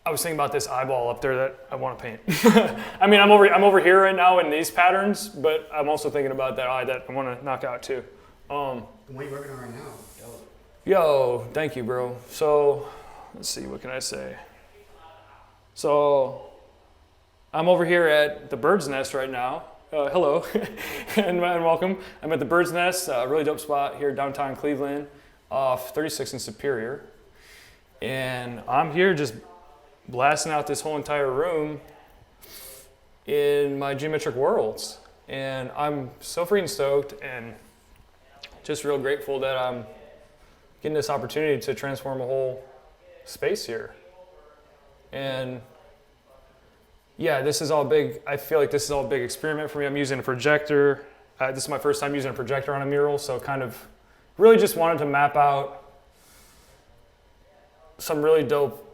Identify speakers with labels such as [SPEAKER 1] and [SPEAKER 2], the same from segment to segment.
[SPEAKER 1] I was thinking about this eyeball up there that I want to paint. I mean, I'm over here right now in these patterns, but I'm also thinking about that eye that I want to knock out too.
[SPEAKER 2] What are you working on right now?
[SPEAKER 1] Yo, thank you, bro. So, let's see, what can I say? So, I'm over here at the Bird's Nest right now. Hello, and welcome. I'm at the Bird's Nest, a really dope spot here downtown Cleveland, off 36 and Superior. And I'm here just blasting out this whole entire room in my geometric worlds. And I'm so freaking stoked and just real grateful that I'm getting this opportunity to transform a whole space here. And yeah, this is all big. I feel like this is all a big experiment for me. I'm using a projector. This is my first time using a projector on a mural, so kind of really just wanted to map out some really dope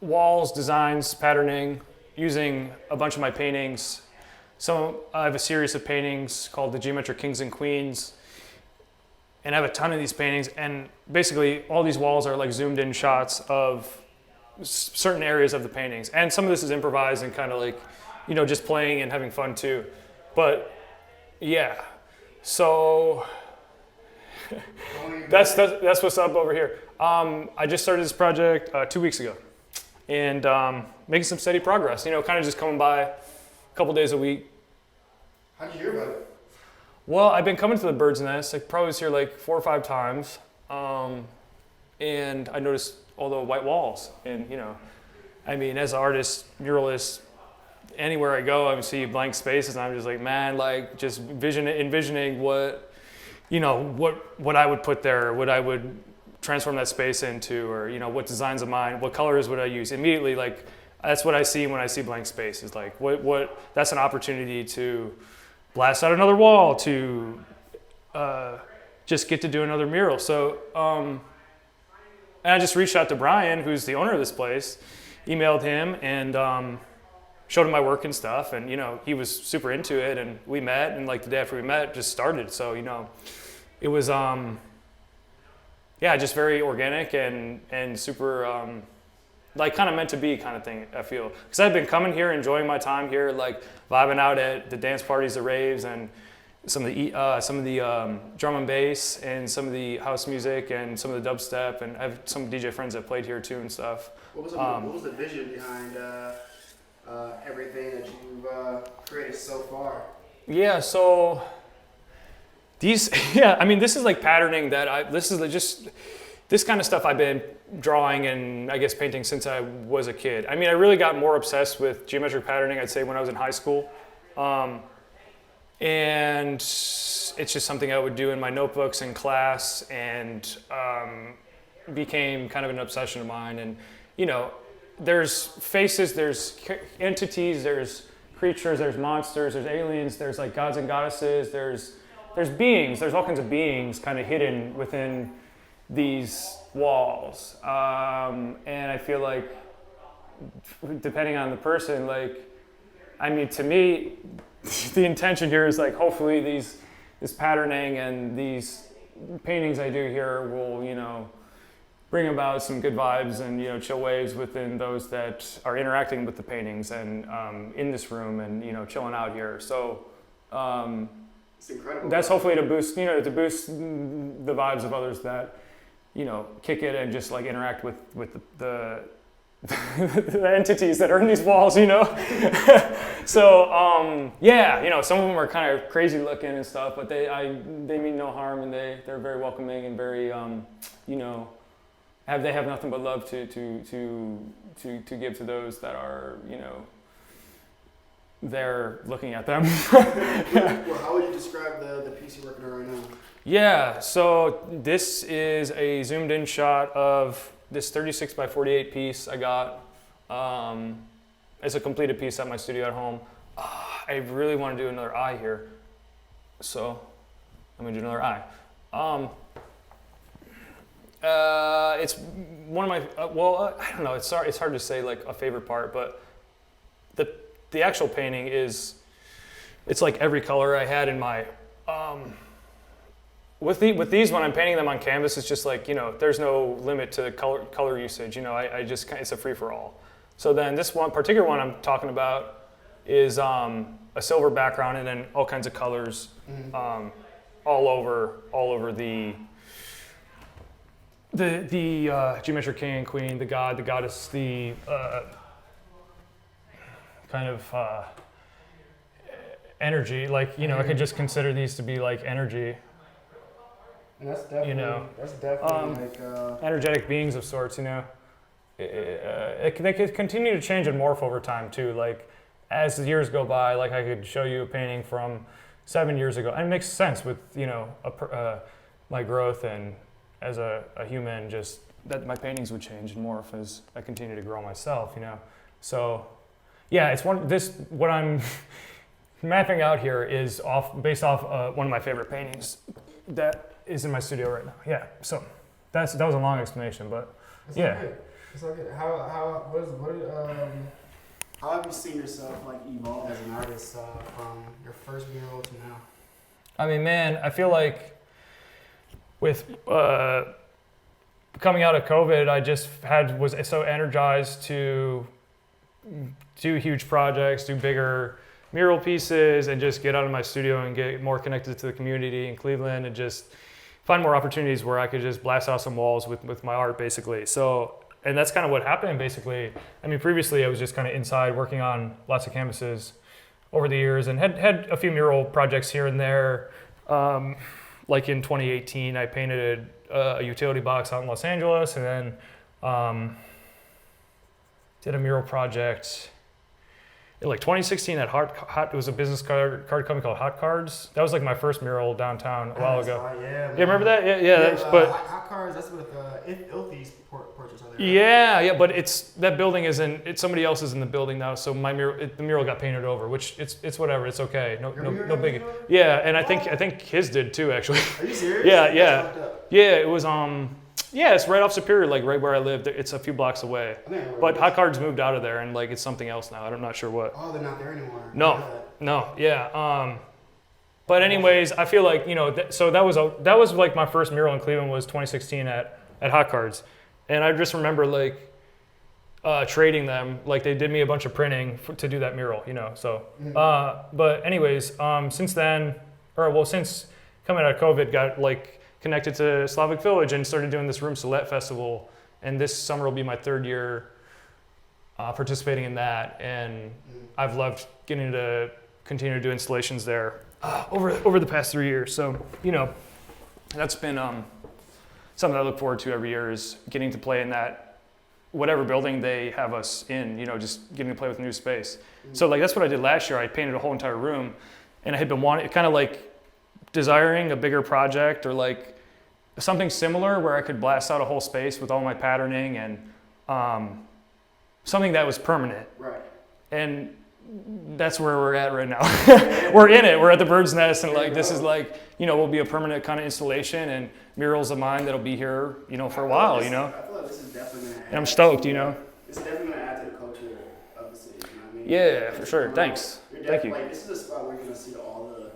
[SPEAKER 1] walls, designs, patterning, using a bunch of my paintings. So I have a series of paintings called the Geometric Kings and Queens, and I have a ton of these paintings, and basically all these walls are like zoomed in shots of certain areas of the paintings. And some of this is improvised and kind of like, you know, just playing and having fun too. But yeah, so that's what's up over here. I just started this project 2 weeks ago, and making some steady progress, you know, kind of just coming by a couple days a week.
[SPEAKER 2] How'd you hear about it?
[SPEAKER 1] Well, I've been coming to the Bird's Nest. I probably was here like 4 or 5 times, and I noticed all the white walls. And, you know, I mean, as an artist, muralist, anywhere I go, I see blank spaces, and I'm just like, man, like just envisioning what, you know, what I would put there, what I would transform that space into, or, you know, what designs of mine, what colors would I use immediately. Like, that's what I see when I see blank space, is like what that's an opportunity to blast out another wall, to just get to do another mural. So and I just reached out to Brian, who's the owner of this place, emailed him and showed him my work and stuff, and, you know, he was super into it, and we met, and like the day after we met, just started. So, you know, it was yeah, just very organic and super like kind of meant to be kind of thing, I feel. Because I've been coming here, enjoying my time here, like vibing out at the dance parties, the raves, and some of the drum and bass, and some of the house music, and some of the dubstep, and I have some DJ friends that played here too and stuff.
[SPEAKER 2] What was the vision behind everything that you've created so far?
[SPEAKER 1] Yeah, so these, yeah, I mean, this is like patterning that this kind of stuff I've been drawing and I guess painting since I was a kid. I mean, I really got more obsessed with geometric patterning, I'd say, when I was in high school. And it's just something I would do in my notebooks in class, and became kind of an obsession of mine. And, you know, there's faces, there's entities, there's creatures, there's monsters, there's aliens, there's like gods and goddesses, there's beings, there's all kinds of beings kind of hidden within these walls. And I feel like, depending on the person, like, I mean, to me, the intention here is like, hopefully this patterning and these paintings I do here will, you know, bring about some good vibes and, you know, chill waves within those that are interacting with the paintings and in this room and, you know, chilling out here. So
[SPEAKER 2] It's incredible.
[SPEAKER 1] that's hopefully to boost the vibes of others that, you know, kick it and just like interact with the the entities that are in these walls, you know. So yeah, you know, some of them are kind of crazy looking and stuff, but they mean no harm, and they're very welcoming and very you know, they have nothing but love to give to those that are, you know, they're looking at them.
[SPEAKER 2] Well, how would you describe the piece you're working on right now?
[SPEAKER 1] Yeah, so this is a zoomed in shot of this 36 by 48 piece I got. It's a completed piece at my studio at home. I really want to do another eye here, so I'm gonna do another eye. It's one of my I don't know. It's hard to say like a favorite part, but the actual painting it's like every color I had in my with these, when I'm painting them on canvas, it's just like, you know, there's no limit to color usage. You know, I just, it's a free for all. So then this one particular one I'm talking about is a silver background and then all kinds of colors all over the geometric king and queen, the god, the goddess, the kind of energy. Like, you know, I could just consider these to be like energy.
[SPEAKER 2] And that's definitely,
[SPEAKER 1] you know, energetic beings of sorts. You know, they could continue to change and morph over time too. Like as the years go by, like I could show you a painting from 7 years ago, and it makes sense with, you know, my growth and as a human, just that my paintings would change and morph as I continue to grow myself. You know, so yeah, it's what I'm mapping out here is based off one of my favorite paintings that is in my studio right now. Yeah, so that was a long explanation, but
[SPEAKER 2] it's
[SPEAKER 1] yeah.
[SPEAKER 2] Okay. It's okay. How have you seen yourself like evolve as an artist from your first mural to now?
[SPEAKER 1] I mean, man, I feel like with coming out of COVID, I just was so energized to do huge projects, do bigger mural pieces, and just get out of my studio and get more connected to the community in Cleveland and just find more opportunities where I could just blast out some walls with my art, basically. So, and that's kind of what happened, basically. I mean, previously I was just kind of inside working on lots of canvases over the years and had a few mural projects here and there. Like in 2018, I painted a utility box out in Los Angeles, and then did a mural project in like 2016 at it was a business card company called Hot Cards. That was like my first mural downtown a while ago.
[SPEAKER 2] Yeah,
[SPEAKER 1] you remember that? Yeah.
[SPEAKER 2] Hot Cards. That's with Ilthy's portraits on there.
[SPEAKER 1] Yeah, but that building isn't. It's somebody else is in the building now. So the mural got painted over, which it's whatever. It's okay. No big. Yeah, and I think his did too, actually.
[SPEAKER 2] Are you serious?
[SPEAKER 1] Yeah. It was Yeah, it's right off Superior, like right where I lived. It's a few blocks away. But Hot Cards moved out of there, and like it's something else now. I'm not sure what.
[SPEAKER 2] Oh, they're not there anymore.
[SPEAKER 1] No, yeah. But anyways, I feel like, you know, so that was like my first mural in Cleveland was 2016 at Hot Cards, and I just remember like trading them. Like they did me a bunch of printing to do that mural, you know. So, but anyways, since then, since coming out of COVID, got like connected to Slavic Village and started doing this Room Salet festival, and this summer will be my third year participating in that, and I've loved getting to continue to do installations there over the past 3 years. So, you know, that's been something I look forward to every year, is getting to play in that whatever building they have us in, you know, just getting to play with new space. So like that's what I did last year. I painted a whole entire room, and I had been kind of like desiring a bigger project or like something similar where I could blast out a whole space with all my patterning and something that was permanent.
[SPEAKER 2] Right.
[SPEAKER 1] And that's where we're at right now. We're in it. We're at the Bird's Nest, and like this is like, you know, will be a permanent kind of installation and murals of mine that'll be here, you know, for a while, you know.
[SPEAKER 2] I feel like this is definitely gonna add.
[SPEAKER 1] And I'm stoked, you know.
[SPEAKER 2] It's definitely gonna add to the culture of the city. You know what I mean?
[SPEAKER 1] Yeah, for sure. Thanks. Thank you.
[SPEAKER 2] Like, this is a spot where you're gonna see all the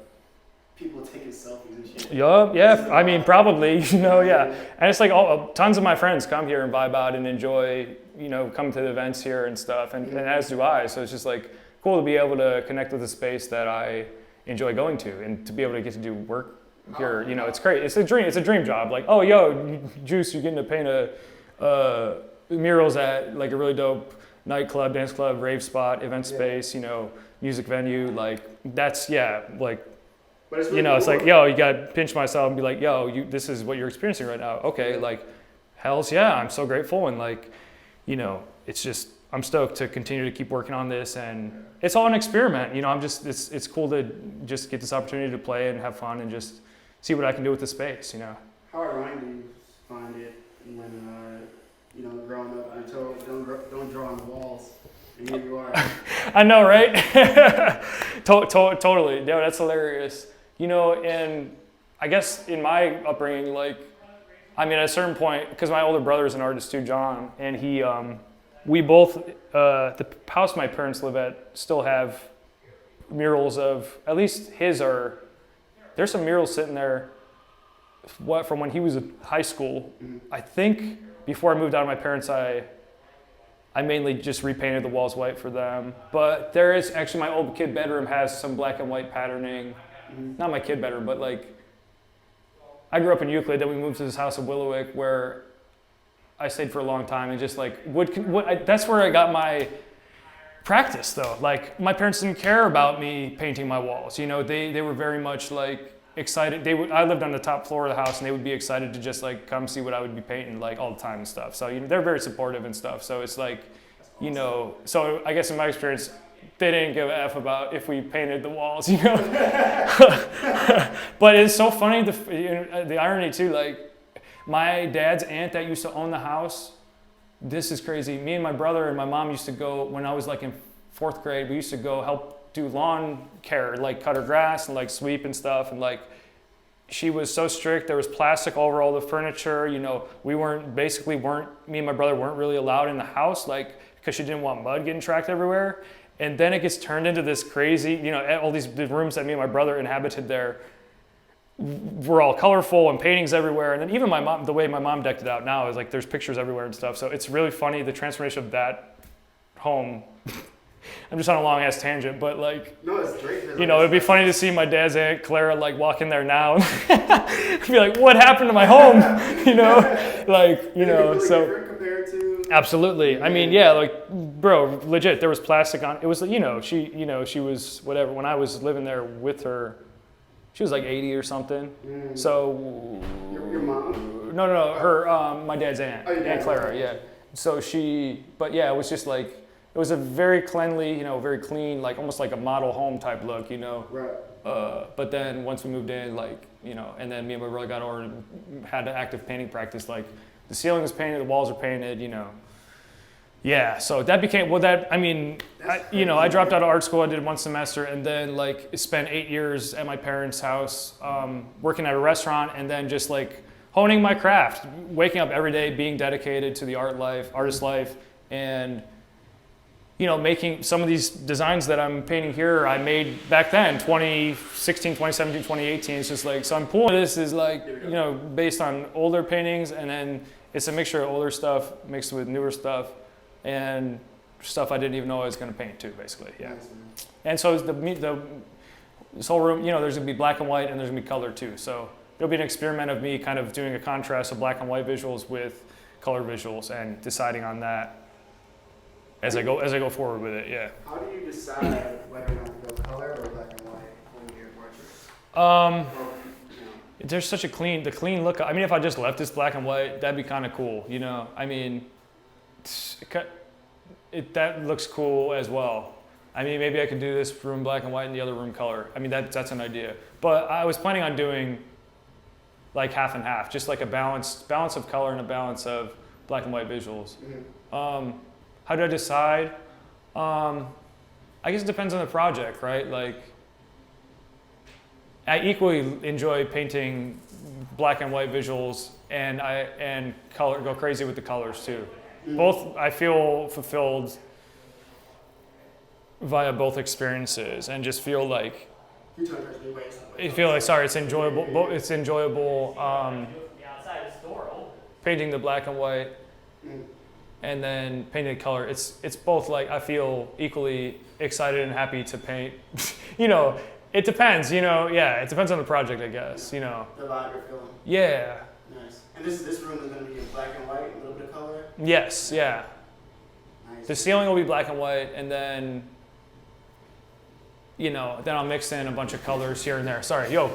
[SPEAKER 2] people taking selfies and shit.
[SPEAKER 1] Yeah. I mean, probably, you know, yeah. And it's like tons of my friends come here and vibe out and enjoy, you know, come to the events here and stuff, and as do I. So it's just like cool to be able to connect with a space that I enjoy going to, and to be able to get to do work here. You know, it's great. It's a dream. It's a dream job. Like, oh, yo, Juice, you're getting to paint murals at like a really dope nightclub, dance club, rave spot, event space, you know, music venue. Like that's like. Really, you know, it's like, yo, you gotta pinch myself and be like, yo, this is what you're experiencing right now. Okay, like, hells yeah, I'm so grateful, and like, you know, it's just, I'm stoked to continue to keep working on this, and it's all an experiment. You know, it's cool to just get this opportunity to play and have fun and just see what I can do with the space. You know.
[SPEAKER 2] How ironic do you find it when you know, growing up, you're told don't draw on the walls, and here you are.
[SPEAKER 1] I know, right? Totally, no, that's hilarious. You know, and I guess in my upbringing, like, I mean, at a certain point, because my older brother is an artist too, John, and we both, the house my parents live at still have murals of, at least there's some murals sitting there from when he was in high school. I think before I moved out of my parents' I I mainly just repainted the walls white for them. But there is actually, my old kid bedroom has some black and white patterning. Not my kid bedroom, but like, I grew up in Euclid, then we moved to this house in Willowick where I stayed for a long time, and just like, that's where I got my practice though. Like, my parents didn't care about me painting my walls. You know, they were very much like excited. I lived on the top floor of the house, and they would be excited to just like come see what I would be painting like all the time and stuff. So, you know, they're very supportive and stuff. So it's like, you know, so I guess in my experience, they didn't give a F about if we painted the walls, you know. But it's so funny, the irony too, like my dad's aunt that used to own the house, this is crazy. Me and my brother and my mom used to go, when I was like in 4th grade, we used to go help do lawn care, like cut her grass and like sweep and stuff. And like, she was so strict. There was plastic all over all the furniture. You know, me and my brother weren't really allowed in the house, like, because she didn't want mud getting tracked everywhere. And then it gets turned into this crazy, you know, all these rooms that me and my brother inhabited there were all colorful and paintings everywhere. And then even my mom, the way my mom decked it out now is like there's pictures everywhere and stuff. So it's really funny, the transformation of that home. I'm just on a long ass tangent, but like,
[SPEAKER 2] no, it's great.
[SPEAKER 1] You know, it'd be funny to see my dad's Aunt Clara like walk in there now and be like, what happened to my home? You know, like, you know, so. Absolutely. I mean, yeah, like, bro, legit, there was plastic on, it was, you know, she was whatever, when I was living there with her, she was like 80 or something. So.
[SPEAKER 2] Your mom?
[SPEAKER 1] No, her, my dad's aunt,
[SPEAKER 2] oh,
[SPEAKER 1] Aunt Clara, yeah. So but yeah, it was just like, it was a very cleanly, you know, very clean, like almost like a model home type look, you know.
[SPEAKER 2] Right.
[SPEAKER 1] But then once we moved in, like, you know, and then me and my brother got over and had an active painting practice, like, the ceiling was painted, the walls are painted, you know. Yeah, so that became, well, that, I mean, you know, I dropped out of art school, I did 1 semester, and then like spent 8 years at my parents' house working at a restaurant, and then just like honing my craft, waking up every day, being dedicated to the artist life, and, you know, making some of these designs that I'm painting here, I made back then, 2016, 2017, 2018. It's just like, so I'm pulling this is like, you know, based on older paintings, and then it's a mixture of older stuff mixed with newer stuff and stuff I didn't even know I was going to paint too, basically, yeah. And so this whole room, you know, there's going to be black and white and there's going to be color too. So it'll be an experiment of me kind of doing a contrast of black and white visuals with color visuals and deciding on that as I go forward with it, yeah.
[SPEAKER 2] How do you decide whether or not to go color or black and white when you do your portraits?
[SPEAKER 1] There's such the clean look. I mean, if I just left this black and white, that'd be kind of cool, you know. I mean, that looks cool as well. I mean, maybe I could do this room black and white and the other room color. I mean, that's an idea. But I was planning on doing like half and half, just like a balance of color and a balance of black and white visuals. Mm-hmm. How do I decide? I guess it depends on the project, right? Like, I equally enjoy painting black and white visuals, and color, go crazy with the colors too. Both, I feel fulfilled via both experiences, and just feel like it's enjoyable. It's enjoyable painting the black and white, and then painting the color. It's both like I feel equally excited and happy to paint. You know, it depends. You know, yeah, it depends on the project, I guess. You know.
[SPEAKER 2] The vibe you're feeling.
[SPEAKER 1] Yeah.
[SPEAKER 2] Nice. And this room is going to be in black and white, a little bit of color?
[SPEAKER 1] Yes, yeah.
[SPEAKER 2] Nice.
[SPEAKER 1] The ceiling will be black and white, and then, you know, then I'll mix in a bunch of colors here and there. Sorry, yo.